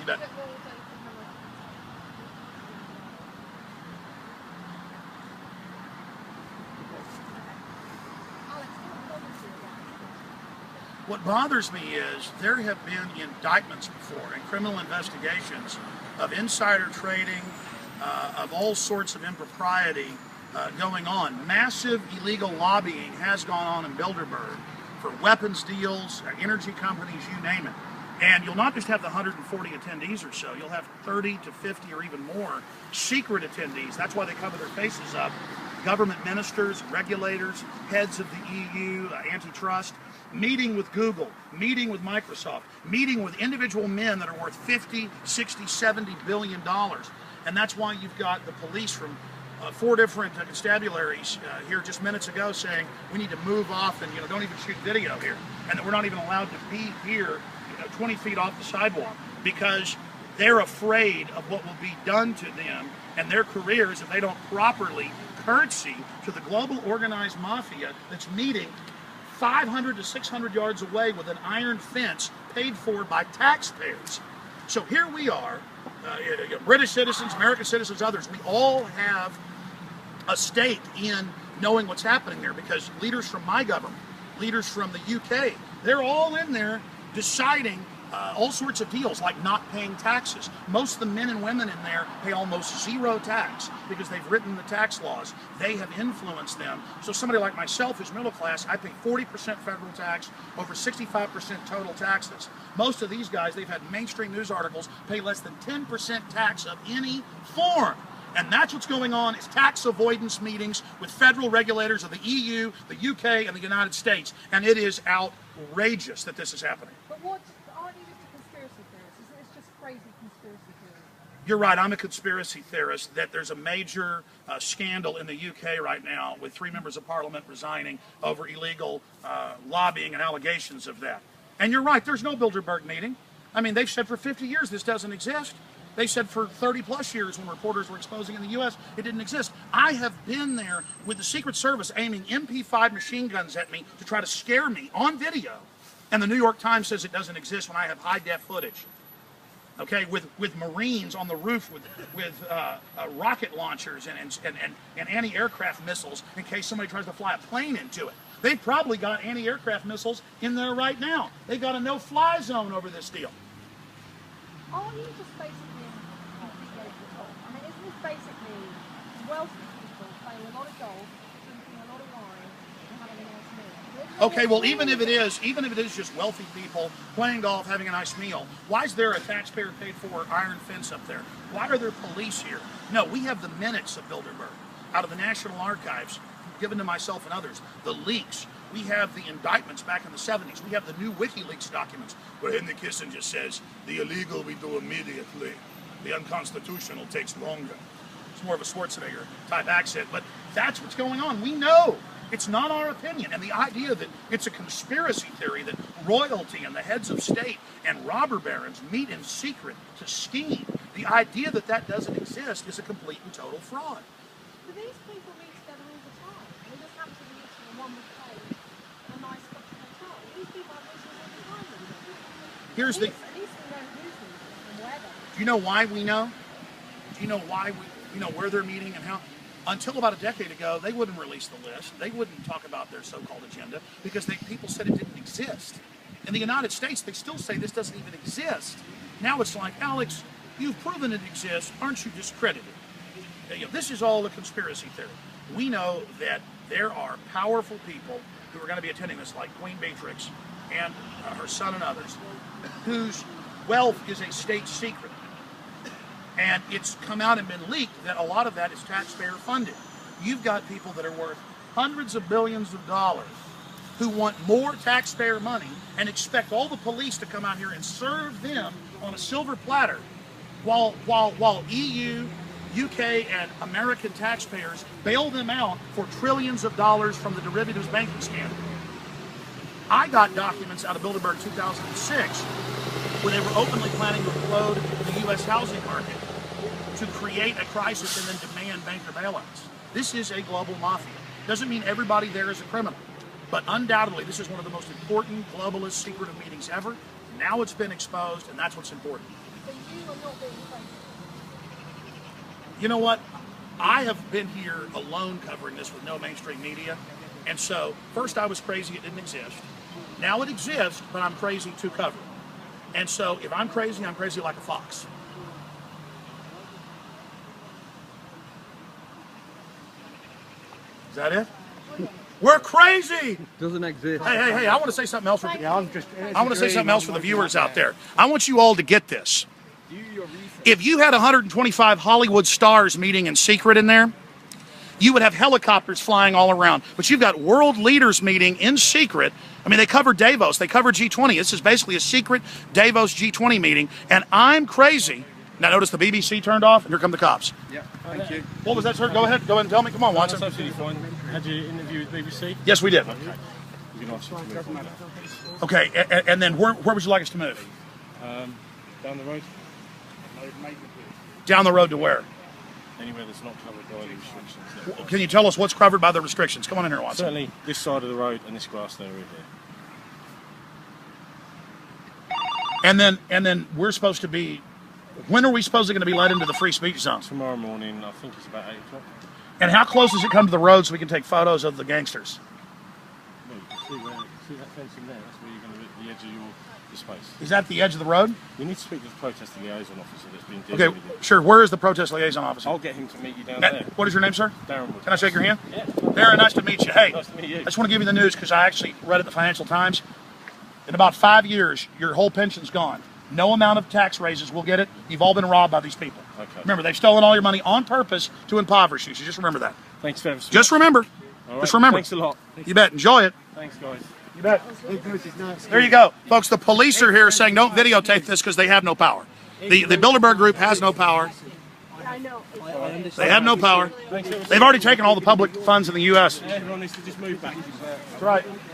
But, what bothers me is there have been indictments before and criminal investigations of insider trading, of all sorts of impropriety going on. Massive illegal lobbying has gone on in Bilderberg for weapons deals, energy companies, you name it. And you'll not just have the 140 attendees or so, you'll have 30 to 50 or even more secret attendees. That's why they cover their faces up. Government ministers, regulators, heads of the EU, antitrust, meeting with Google, meeting with Microsoft, meeting with individual men that are worth 50, 60, 70 billion dollars. And that's why you've got the police from 4 different constabularies here just minutes ago saying we need to move off and don't even shoot video here, and that we're not even allowed to be here 20 feet off the sidewalk because they're afraid of what will be done to them and their careers if they don't properly curtsy to the global organized mafia that's meeting 500 to 600 yards away with an iron fence paid for by taxpayers. So here we are, British citizens, American citizens, others, we all have a stake in knowing what's happening there because leaders from my government, leaders from the UK, they're all in there deciding all sorts of deals like not paying taxes. Most of the men and women in there pay almost zero tax because they've written the tax laws. They have influenced them. So somebody like myself who's middle class, I pay 40% federal tax, over 65% total taxes. Most of these guys, they've had mainstream news articles pay less than 10% tax of any form. And that's what's going on is tax avoidance meetings with federal regulators of the EU, the UK, and the United States. And it is outrageous that this is happening. But what, aren't you just a conspiracy theorist? It's just crazy conspiracy theory. You're right, I'm a conspiracy theorist that there's a major scandal in the UK right now with 3 members of parliament resigning over illegal lobbying and allegations of that. And you're right, there's no Bilderberg meeting. I mean, they've said for 50 years this doesn't exist. They said for 30 plus years when reporters were exposing in the US, it didn't exist. I have been there with the Secret Service aiming MP5 machine guns at me to try to scare me on video. And the New York Times says it doesn't exist when I have high-def footage. Okay, with Marines on the roof with rocket launchers and anti-aircraft missiles in case somebody tries to fly a plane into it. They've probably got anti-aircraft missiles in there right now. They've got a no-fly zone over this deal. Aren't you just basically completely over the top? I mean, isn't this basically wealthy people playing a lot of golf, drinking a lot of wine, and having a nice meal? Okay, well, even if it is just wealthy people playing golf, having a nice meal, why is there a taxpayer paid for iron fence up there? Why are there police here? No, we have the minutes of Bilderberg out of the National Archives given to myself and others, the leaks. We have the indictments back in the 70s. We have the new WikiLeaks documents where Henry Kissinger says, the illegal we do immediately. The unconstitutional takes longer. It's more of a Schwarzenegger type accent, but that's what's going on. We know. It's not our opinion. And the idea that it's a conspiracy theory that royalty and the heads of state and robber barons meet in secret to scheme, the idea that that doesn't exist is a complete and total fraud. Do these people meet together all the time? I mean, just happen to be meeting in one with pay a nice couple hotel. These people have meetings all the time. Here's the. At least we know who's meeting and where they're meeting. Do you know why we know? Do you know why we know where they're meeting and how? Until about a decade ago, they wouldn't release the list. They wouldn't talk about their so-called agenda because people said it didn't exist. In the United States, they still say this doesn't even exist. Now it's like, Alex, you've proven it exists. Aren't you discredited? This is all a conspiracy theory. We know that there are powerful people who are going to be attending this, like Queen Beatrix and her son and others, whose wealth is a state secret. And it's come out and been leaked that a lot of that is taxpayer funded. You've got people that are worth hundreds of billions of dollars who want more taxpayer money and expect all the police to come out here and serve them on a silver platter while EU, UK, and American taxpayers bail them out for trillions of dollars from the derivatives banking scandal. I got documents out of Bilderberg 2006 where they were openly planning to implode the U.S. housing market to create a crisis and then demand banker bailouts. This is a global mafia. Doesn't mean everybody there is a criminal, but undoubtedly this is one of the most important globalist secretive meetings ever. Now it's been exposed, and that's what's important. So you are not being faithful. You know what? I have been here alone covering this with no mainstream media. And so, first I was crazy it didn't exist. Now it exists, but I'm crazy to cover it. And so, if I'm crazy like a fox. Is that it? We're crazy! Doesn't exist. Hey, I want to say something else for Thank the, you. I want to say something else for the viewers out there. I want you all to get this. If you had 125 Hollywood stars meeting in secret in there, you would have helicopters flying all around. But you've got world leaders meeting in secret. I mean, they cover Davos, they cover G20. This is basically a secret Davos G20 meeting, and I'm crazy. Now notice the BBC turned off, and here come the cops. Yeah, thank you. What was that, sir? Go ahead and tell me. Come on, Watson. That's absolutely fine. Had you interview with BBC? Yes, we did. Okay. You can ask us to move on. Okay, and then where would you like us to move? Down the road? Down the road to where? Anywhere that's not covered by the restrictions. Can you tell us what's covered by the restrictions? Come on in here, Watson. Certainly this side of the road and this grass area here. And then we're supposed to be. When are we supposed to be let into the free speech zones? Tomorrow morning, I think it's about 8 o'clock. And how close does it come to the road so we can take photos of the gangsters? Well, you can see that fencing there. That's where you're going to be at the edge of your space. Is that the edge of the road? You need to speak to the protest liaison officer that's been dealing Okay, with you. sure. Where is the protest liaison officer? I'll get him to meet you down there. What is your name, sir? Darren Wood. Can I shake your hand? Yeah. Darren, nice to meet you. Hey, Nice to meet you. I just want to give you the news because I actually read it in the Financial Times. In about 5 years, your whole pension's gone. No amount of tax raises will get it. You've all been robbed by these people. Okay. Remember, they've stolen all your money on purpose to impoverish you. So just remember that. Thanks very much. Just remember. All right. Just remember. Thanks a lot. You bet. Enjoy it. Thanks, guys. You bet. There you go. Folks, the police are here saying don't videotape this because they have no power. The Bilderberg group has no power. I know. They have no power. They've already taken all the public funds in the U.S. Everyone needs to just move back. That's right.